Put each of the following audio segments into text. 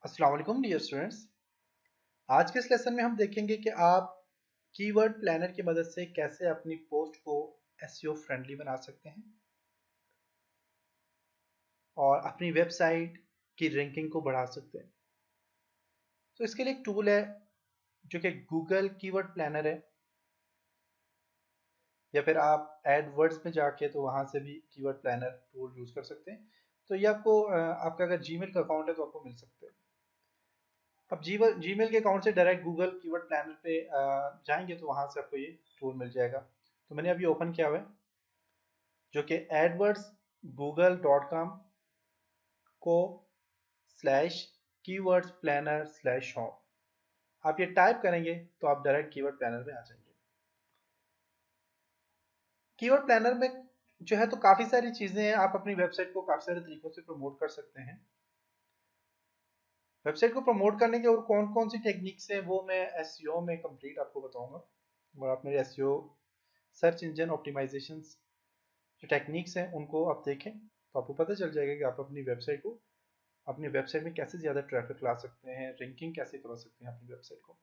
अस्सलाम वालेकुम dear students. आज के इस लेसन में हम देखेंगे कि आप कीवर्ड प्लानर की मदद से कैसे अपनी पोस्ट को एसईओ फ्रेंडली बना सकते हैं और अपनी वेबसाइट की रैंकिंग को बढ़ा सकते हैं। तो इसके लिए एक टूल है जो कि गूगल कीवर्ड प्लानर है, या फिर आप एडवर्ड्स में जाके तो वहां से भी कीवर्ड प्लानर टूल यूज कर सकते हैं। तो ये आपको आपका अगर जीमेल का अकाउंट है तो आपको मिल सकते हैं। अब जीमेल के अकाउंट से डायरेक्ट गूगल कीवर्ड प्लानर पे जाएंगे तो वहां से आपको ये टूल मिल जाएगा। तो मैंने अभी ओपन किया हुआ है, जो कि एडवर्ड्स google.com को slash keywords planner slash home आप ये टाइप करेंगे तो आप डायरेक्ट कीवर्ड प्लानर में आ जाएंगे। कीवर्ड प्लानर में जो है तो काफ़ी सारी चीज़ें हैं, आप अपनी वेबसाइट को काफ़ी सारे तरीकों से प्रमोट कर सकते हैं। वेबसाइट को प्रमोट करने के और कौन कौन सी टेक्निक्स हैं वो मैं एसईओ में कंप्लीट आपको बताऊंगा। और आप मेरे एसईओ सर्च इंजन ऑप्टिमाइजेशन जो टेक्निक्स हैं उनको आप देखें तो आपको पता चल जाएगा कि आप अपनी वेबसाइट में कैसे ज़्यादा ट्रैफिक ला सकते हैं, रैंकिंग कैसे करवा सकते हैं अपनी वेबसाइट को।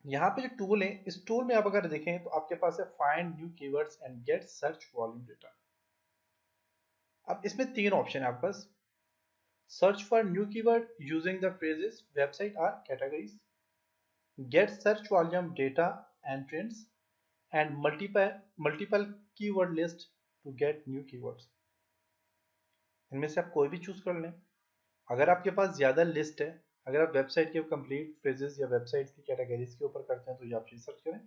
यहाँ पे जो टूल है, इस टूल में आप अगर देखें तो आपके पास है find new keywords and get search volume data. अब इसमें तीन ऑप्शन है आपके पास। Search for new keyword using the phrases website or categories, get search volume data and trends, and multiple keyword list to get new keywords. इनमें से आप कोई भी चूज कर लें। अगर आपके पास ज़्यादा लिस्ट है, अगर आप वेबसाइट के कंप्लीट फ्रेजेस या वेबसाइट की कैटेगरीज के ऊपर करते हैं तो ये आप ये सर्च करें।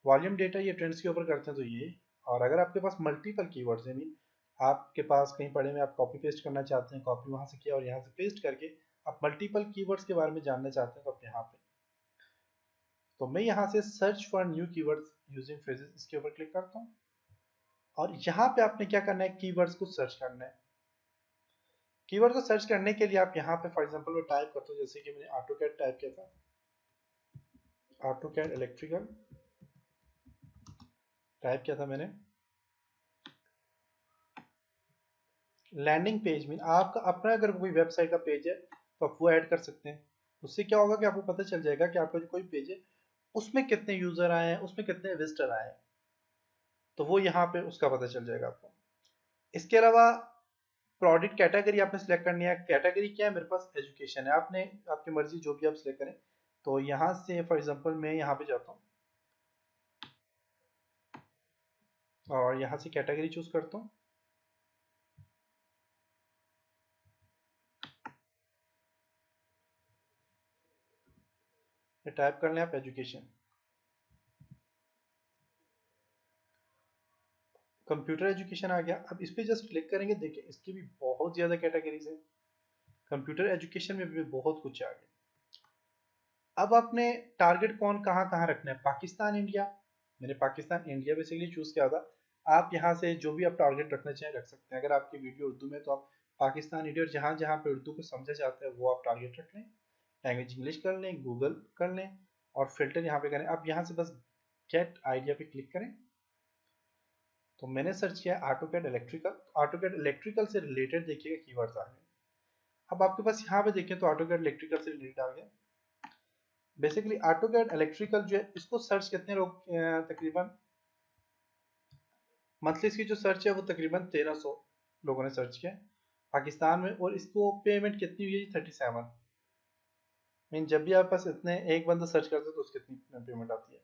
वॉल्यूम डेटा ये ट्रेंड्स के ऊपर करते हैं तो ये। और अगर आपके पास मल्टीपल कीवर्ड्स है, मीन आपके पास कहीं पढ़े में आप कॉपी पेस्ट करना चाहते हैं, कॉपी वहां से किया और यहाँ से पेस्ट करके आप मल्टीपल कीवर्ड्स के बारे में जानना चाहते हैं तो आप यहाँ पे, तो मैं यहाँ से search for new keywords using phrases इसके ऊपर क्लिक करता हूँ। और यहाँ पे आपने क्या करना है, कीवर्ड्स को सर्च करना है। कीवर्ड को सर्च करने के लिए आप यहाँ पे फॉर एग्जांपल मैं टाइप करता हूँ, जैसे कि मैंने ऑटो कैड टाइप किया था, ऑटो कैड इलेक्ट्रिकल टाइप किया था मैंने। लैंडिंग पेज में आपका अपना अगर कोई वेबसाइट का पेज है तो आप वो ऐड कर सकते हैं। उससे क्या होगा कि आपको पता चल जाएगा कि आपका जो कोई पेज है उसमें कितने यूजर आए हैं, उसमें कितने विजिटर आए हैं, तो वो यहाँ पे उसका पता चल जाएगा आपको। इसके अलावा प्रोडक्ट कैटेगरी आपने सेलेक्ट करनी है। कैटेगरी क्या है, मेरे पास एजुकेशन है, आपने आपकी मर्जी जो भी आप सिलेक्ट करें। तो यहाँ से फॉर एग्जांपल मैं यहाँ पे जाता हूँ और यहाँ से कैटेगरी चूज करता हूँ। टाइप कर लें आप एजुकेशन, कंप्यूटर एजुकेशन आ गया। अब इस पे जस्ट क्लिक करेंगे, देखिए इसकी भी बहुत ज़्यादा कैटेगरीज है, कंप्यूटर एजुकेशन में भी बहुत कुछ आ गया। अब आपने टारगेट कौन कहाँ कहाँ रखना है, पाकिस्तान इंडिया, मैंने पाकिस्तान इंडिया बेसिकली चूज किया था। आप यहाँ से जो भी आप टारगेट रखना चाहें रख सकते हैं। अगर आपकी वीडियो उर्दू में तो आप पाकिस्तान इंडिया, और जहाँ जहाँ पे उर्दू को समझा जाता है वो आप टारगेट रख लें। लैंग्वेज इंग्लिश कर लें, गूगल कर लें, और फिल्टर यहाँ पे करें। आप यहाँ से बस गेट आइडिया पे क्लिक करें। तो मैंने सर्च किया ऑटोकैड इलेक्ट्रिकल, ऑटोकैड इलेक्ट्रिकल से रिलेटेड देखिएगा कीवर्ड्स आ गए। अब आपके पास यहाँ पे देखें तो ऑटोकैड इलेक्ट्रिकल से रिलेटेड आ गया। बेसिकली ऑटोकैड इलेक्ट्रिकल जो है इसको सर्च कितने लोग तकरीबन मंथली, इसकी जो सर्च है वो तकरीबन 1300 लोगों ने सर्च किया पाकिस्तान में। और इसको पेमेंट कितनी हुई है, 37। मीन जब भी आपके पास इतने एक बंदा सर्च करता है तो उसकी कितनी पेमेंट आती है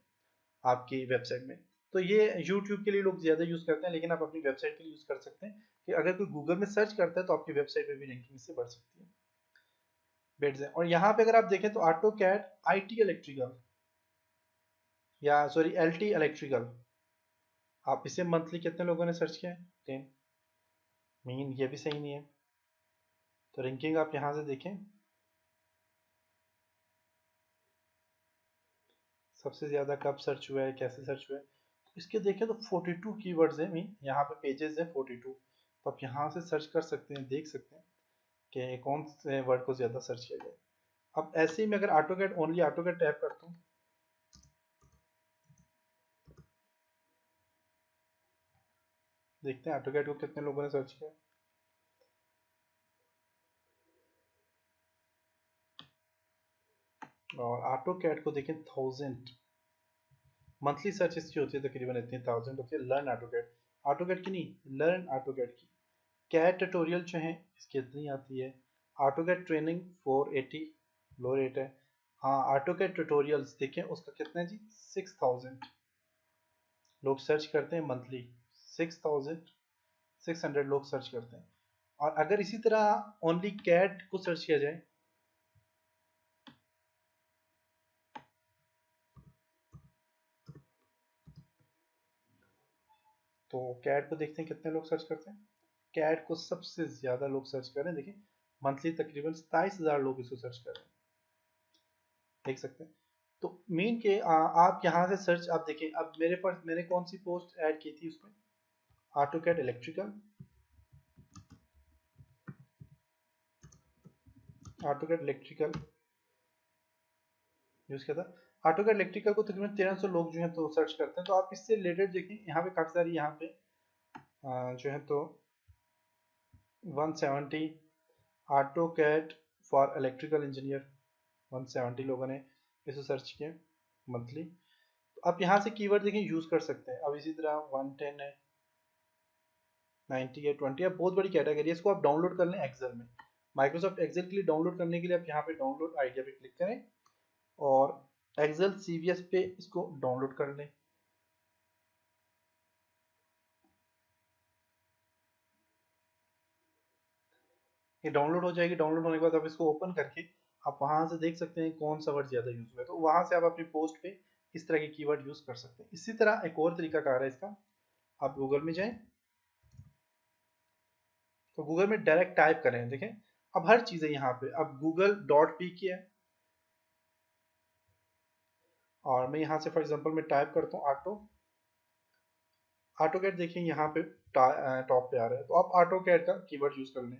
आपकी वेबसाइट में। तो ये यूट्यूब के लिए लोग ज़्यादा यूज़ करते हैं, लेकिन आप अपनी वेबसाइट के लिए यूज़ कर सकते हैं कि अगर कोई गूगल में सर्च करता है तो आपकी वेबसाइट में भी रैंकिंग इससे बढ़ सकती है, बेड्स है। और यहाँ पे अगर आप देखें तो ऑटो कैड IT इलेक्ट्रिकल, या सॉरी LT इलेक्ट्रिकल, आप इसे मंथली कितने लोगों ने सर्च किया है, 10। मीन ये भी सही नहीं है। तो रैंकिंग आप यहाँ से देखें, सबसे ज़्यादा कब सर्च हुआ है, कैसे सर्च हुआ है। तो इसके देखें तो 42 कीवर्ड्स हैं, मीन यहाँ पे पेजेस हैं 42। तो आप यहाँ से सर्च कर सकते हैं, देख सकते हैं कि कौन से वर्ड को ज़्यादा सर्च किया जाए। अब ऐसे ही मैं अगर ऑटोकैड ओनली ऑटोकैड टैप करता हूँ, देखते हैं ऑटोकैड को कितने लोगों ने सर्च किया। और ऑटो कैड को देखें 1000 मंथली सर्च इसकी होती है, तकरीबन इतनी 1000 होती है। लर्न ऑटो कैड की नहीं, लर्न ऑटो कैड की। कैड ट्यूटोरियल जो है इसकी इतनी आती है। ऑटो कैड ट्रेनिंग 480 लो रेट है। हाँ ऑटो कैड ट्यूटोरियल्स देखें उसका कितना है जी, 6000 लोग सर्च करते हैं मंथली। 6600 लोग सर्च करते हैं। और अगर इसी तरह ओनली कैड को सर्च किया जाए तो कैड को देखते हैं कितने लोग सर्च करते हैं। कैड को सबसे ज्यादा लोग सर्च कर रहे हैं, देखिए मंथली तकरीबन 27,000 लोग इसको सर्च कर रहे हैं, देख सकते हैं। तो मेन के आप यहाँ से सर्च आप देखें। अब मेरे पास मैंने कौन सी पोस्ट ऐड की थी उसमें, AutoCAD electrical, AutoCAD electrical use किया था। ऑटो कैड इलेक्ट्रिकल को तकरीबन 1300 लोग जो है तो सर्च करते हैं। तो आप इससे रिलेटेड देखें, यहाँ पे काफी सारी यहाँ पे जो है तो 170 AutoCAD for electrical engineer 170 लोगों ने इसे सर्च किया मंथली। तो आप यहाँ से कीवर्ड देखें यूज कर सकते हैं। अब इसी तरह 110 है, 90 है, 20 है, बहुत बड़ी कैटेगरी है। इसको आप डाउनलोड कर लें एक्सेल में। माइक्रोसॉफ्ट एक्सेल के लिए डाउनलोड करने के लिए आप यहाँ पे डाउनलोड आइडिया पे क्लिक करें और एक्सेल सीवीएस पे इसको डाउनलोड कर लें। ये डाउनलोड हो जाएगी। डाउनलोड होने के बाद आप इसको ओपन करके आप वहां से देख सकते हैं कौन सा वर्ड ज्यादा यूज हुआ है। तो वहां से आप अपनी पोस्ट पे इस तरह के कीवर्ड यूज कर सकते हैं। इसी तरह एक और तरीका कार है इसका, आप गूगल में जाएं तो गूगल में डायरेक्ट टाइप करें। देखें अब हर चीज है यहाँ पे। अब गूगल डॉट पी की है और मैं यहाँ से फॉर एग्जांपल मैं टाइप करता हूँ ऑटो कैड। देखिए यहाँ पे टॉप पे आ रहा है। तो आप ऑटो कैड का कीवर्ड यूज कर लें।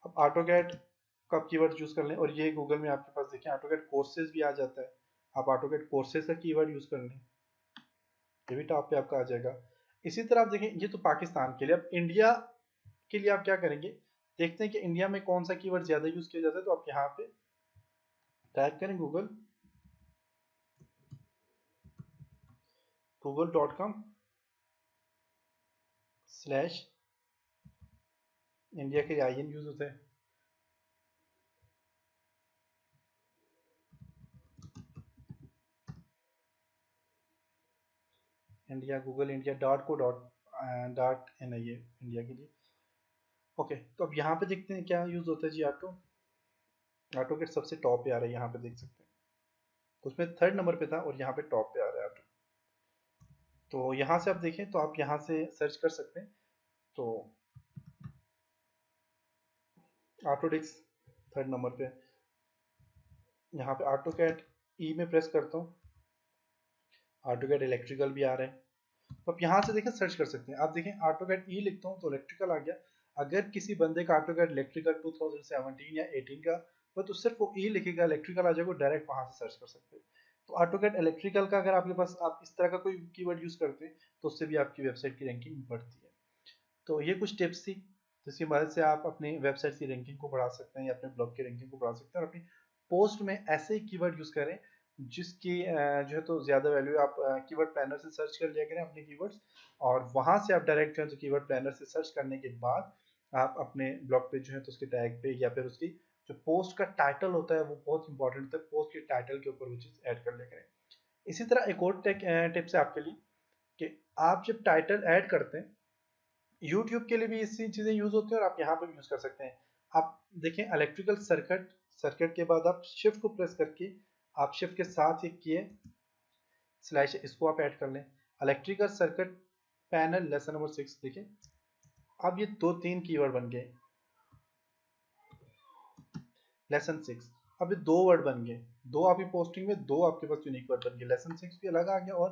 अब ऑटो कैड का कीवर्ड यूज कर लें और ये गूगल में आपके पास देखिए ऑटो कैड कोर्सेज भी आ जाता है। आप ऑटो कैड कोर्सेज का कीवर्ड यूज कर लें, ये भी टॉप पे आपका आ जाएगा। इसी तरह आप देखें, ये तो पाकिस्तान के लिए। अब इंडिया के लिए आप क्या करेंगे, देखते हैं कि इंडिया में कौन सा कीवर्ड ज्यादा यूज किया जाता है। तो आप यहाँ पे टाइप करें google.com/, इंडिया के IN यूज होता है। इंडिया गूगल इंडिया .co.in है ये इंडिया के लिए। ओके तो अब यहाँ पे देखते हैं क्या यूज होता है जी। ऑटो के सबसे टॉप पे आ रहा है, यहाँ पे देख सकते हैं। तो उसमें 3rd नंबर पे था और यहाँ पे टॉप पे आ रहा है ऑटो। तो यहाँ से आप देखें तो आप यहाँ से सर्च कर सकते हैं। तो ऑटोडिक्स 3rd नंबर पे, यहाँ पे ऑटो कैड ई में प्रेस करता हूँ, ऑटो कैड इलेक्ट्रिकल भी आ रहा है। तो आप यहाँ से देखें सर्च कर सकते हैं। आप देखें ऑटो कैड ई लिखता हूँ तो इलेक्ट्रिकल आ गया। अगर किसी बंदे का ऑटो कैड इलेक्ट्रिकल 2017 या 18 का तो सिर्फ वो ई लिखेगा, इलेक्ट्रिकल आ जाएगा, डायरेक्ट वहां से सर्च कर सकते हैं। तो ऑटो कैड इलेक्ट्रिकल का अगर आपके पास आप इस तरह का कोई कीवर्ड यूज करते हैं तो उससे भी आपकी वेबसाइट की रैंकिंग बढ़ती है। तो ये कुछ टिप्स थी जिसकी मदद से आप अपनी वेबसाइट की रैंकिंग को बढ़ा सकते हैं या अपने ब्लॉग की रैंकिंग को बढ़ा सकते हैं और अपनी पोस्ट में ऐसे ही कीवर्ड यूज करें जिसकी जो है तो ज्यादा वैल्यू। आप कीवर्ड प्लानर से सर्च कर लिया करें अपने कीवर्ड्स और वहां से आप डायरेक्ट जो है तो कीवर्ड प्लानर से सर्च करने के बाद आप अपने ब्लॉग पे जो है तो उसके टैग पे या फिर उसकी जो पोस्ट का टाइटल होता है वो बहुत इंपॉर्टेंट होता है, पोस्ट के टाइटल के ऊपर वो चीज ऐड कर लिया करें। इसी तरह एक और टिप्स है आपके लिए कि आप जब टाइटल ऐड करते हैं, यूट्यूब के लिए भी इसी चीजें यूज होती हैं और आप यहाँ पे भी यूज कर सकते हैं। आप देखें इलेक्ट्रिकल सर्किट, सर्किट के बाद आप शिफ्ट को प्रेस करके आप शिफ्ट के साथ ही किए स्लैश, इसको आप ऐड कर लें। Electrical circuit panel lesson number 6 देखें। अब ये 2-3 कीवर्ड बन गए लेसन 6। अब ये 2 वर्ड बन गए, 2 आपकी पोस्टिंग में 2 आपके पास यूनिक वर्ड बन गए। लेसन 6 भी अलग आ गया और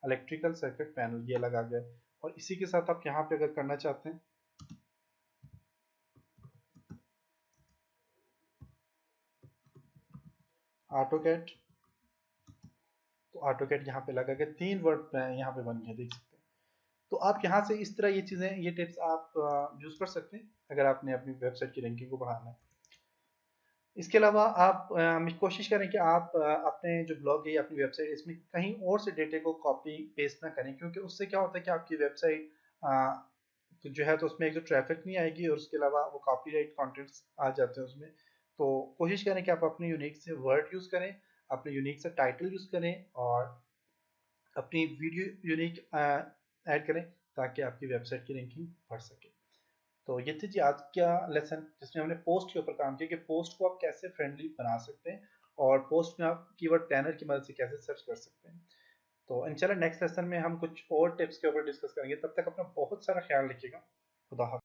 इलेक्ट्रिकल सर्किट पैनल ये अलग आ गया। और इसी के साथ आप यहाँ पे अगर करना चाहते हैं ऑटो कैड, तो ऑटो कैड यहाँ पे लगा गया, 3 वर्ड यहाँ पे बन गए, देख सकते हैं। तो आप यहाँ से इस तरह ये चीजें, ये टिप्स आप यूज कर सकते हैं अगर आपने अपनी वेबसाइट की रैंकिंग को बढ़ाना है। इसके अलावा आप कोशिश करें कि आप अपने जो ब्लॉग है या अपनी वेबसाइट इसमें कहीं और से डेटे को कॉपी पेस्ट ना करें, क्योंकि उससे क्या होता है कि आपकी वेबसाइट तो जो है तो उसमें एक तो ट्रैफिक नहीं आएगी और उसके अलावा वो कॉपीराइट कंटेंट्स आ जाते हैं उसमें। तो कोशिश करें कि आप अपने यूनिक से वर्ड यूज़ करें, अपने यूनिक से टाइटल यूज़ करें और अपनी वीडियो यूनिक ऐड करें, ताकि आपकी वेबसाइट की रैंकिंग बढ़ सके। तो ये थी जी आज का लेसन, जिसमें हमने पोस्ट के ऊपर काम किया कि पोस्ट को आप कैसे फ्रेंडली बना सकते हैं और पोस्ट में आप कीवर्ड प्लानर की मदद से कैसे सर्च कर सकते हैं। तो इंशाल्लाह नेक्स्ट लेसन में हम कुछ और टिप्स के ऊपर डिस्कस करेंगे। तब तक अपना बहुत सारा ख्याल रखिएगा। खुदा हाफिज़।